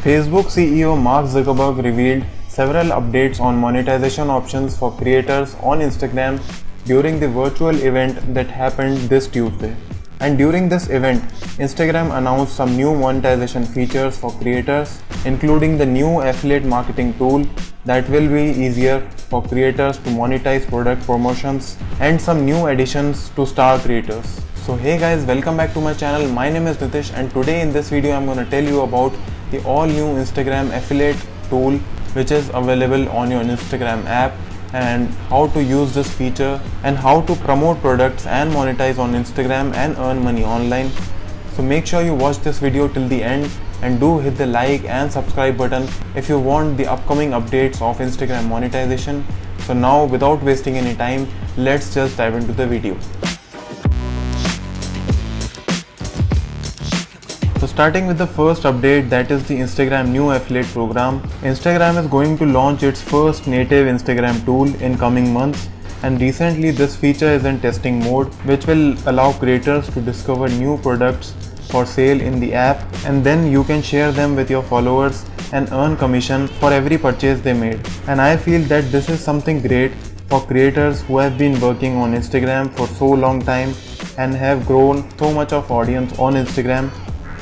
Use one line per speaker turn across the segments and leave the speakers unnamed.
Facebook CEO Mark Zuckerberg revealed several updates on monetization options for creators on Instagram during the virtual event that happened this Tuesday. And during this event, Instagram announced some new monetization features for creators, including the new affiliate marketing tool that will be easier for creators to monetize product promotions and some new additions to star creators. So hey guys, welcome back to my channel. My name is Nitish and today in this video I'm going to tell you about the all new Instagram affiliate tool which is available on your Instagram app, and how to use this feature and how to promote products and monetize on Instagram and earn money online. So make sure you watch this video till the end and do hit the like and subscribe button if you want the upcoming updates of Instagram monetization. So now without wasting any time, let's just dive into the video. So starting with the first update, that is the Instagram new affiliate program. Instagram is going to launch its first native Instagram tool in coming months, and recently this feature is in testing mode, which will allow creators to discover new products for sale in the app, and then you can share them with your followers and earn commission for every purchase they made. And I feel that this is something great for creators who have been working on Instagram for so long time and have grown so much of audience on Instagram.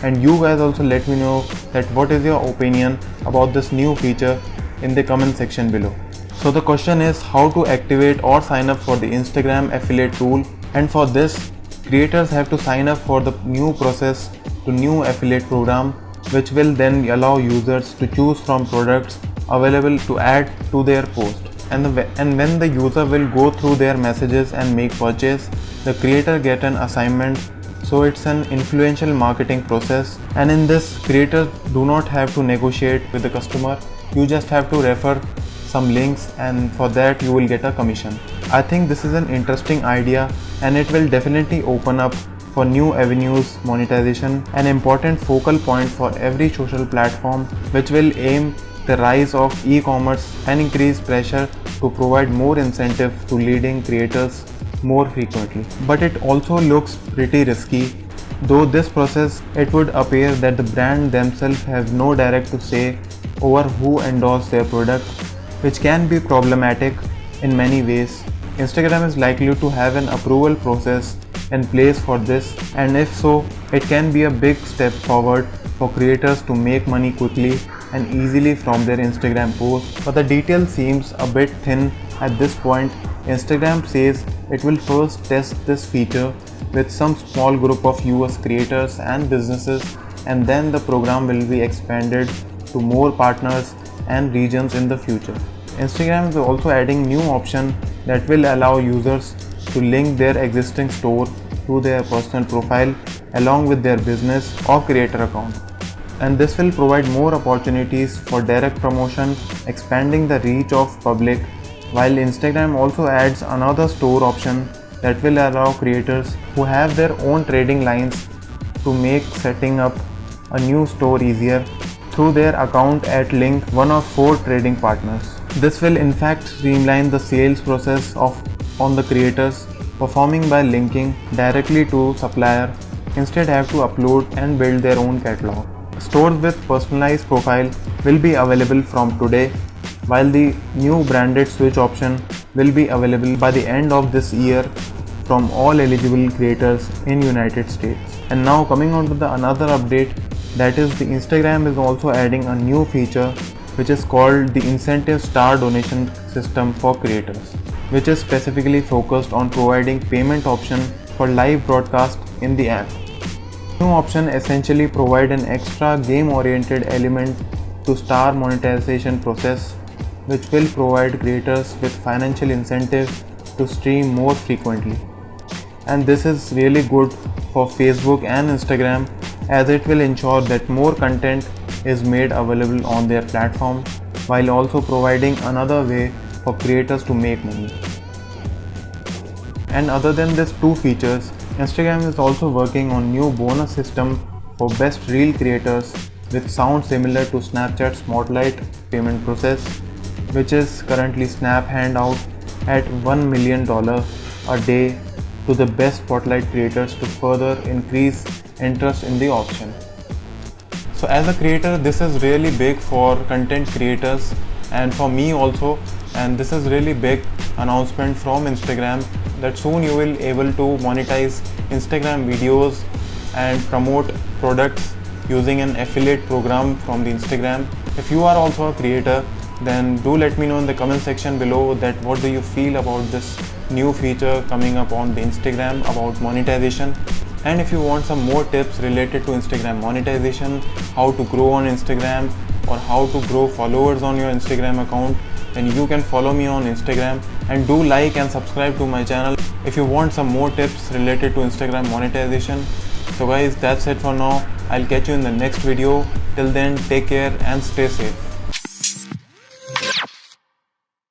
And you guys also let me know that what is your opinion about this new feature in the comment section below. So the question is how to activate or sign up for the Instagram affiliate tool, and for this creators have to sign up for the new process to new affiliate program, which will then allow users to choose from products available to add to their post. And when the user will go through their messages and make purchase, the creator get an assignment. So it's an influential marketing process, and in this creators do not have to negotiate with the customer. You just have to refer some links, and for that you will get a commission. I think this is an interesting idea and it will definitely open up for new avenues monetization, an important focal point for every social platform, which will aim the rise of e-commerce and increase pressure to provide more incentive to leading creators more frequently. But it also looks pretty risky. Though this process, it would appear that the brand themselves have no direct to say over who endorse their product, which can be problematic in many ways. Instagram is likely to have an approval process in place for this, and if so, it can be a big step forward for creators to make money quickly and easily from their Instagram posts. But the detail seems a bit thin at this point. Instagram says it will first test this feature with some small group of US creators and businesses, and then the program will be expanded to more partners and regions in the future. Instagram is also adding new option that will allow users to link their existing store to their personal profile along with their business or creator account. And this will provide more opportunities for direct promotion, expanding the reach of public, while Instagram also adds another store option that will allow creators who have their own trading lines to make setting up a new store easier through their account at link one of 4 trading partners. This will in fact streamline the sales process on the creators performing by linking directly to supplier, instead have to upload and build their own catalog. Stores with personalized profile will be available from today, while the new branded switch option will be available by the end of this year from all eligible creators in United States. And now coming on to the another update, that is the Instagram is also adding a new feature which is called the incentive star donation system for creators, which is specifically focused on providing payment option for live broadcast in the app. New option essentially provide an extra game oriented element to star monetization process, which will provide creators with financial incentive to stream more frequently. And this is really good for Facebook and Instagram, as it will ensure that more content is made available on their platform, while also providing another way for creators to make money. And other than these two features, Instagram is also working on new bonus system for best reel creators, which sounds similar to Snapchat's Spotlight payment process, which is currently Snap hand out at $1 million a day to the best Spotlight creators to further increase interest in the option. So So as a creator, this is really big for content creators and for me also, and this is really big announcement from Instagram that soon you will able to monetize Instagram videos and promote products using an affiliate program from the Instagram. If you are also a creator, then do let me know in the comment section below that what do you feel about this new feature coming up on the Instagram about monetization. And if you want some more tips related to Instagram monetization, how to grow on Instagram or how to grow followers on your Instagram account, then you can follow me on Instagram and do like and subscribe to my channel if you want some more tips related to Instagram monetization. So guys, that's it for now. I'll catch you in the next video. Till then, take care and stay safe.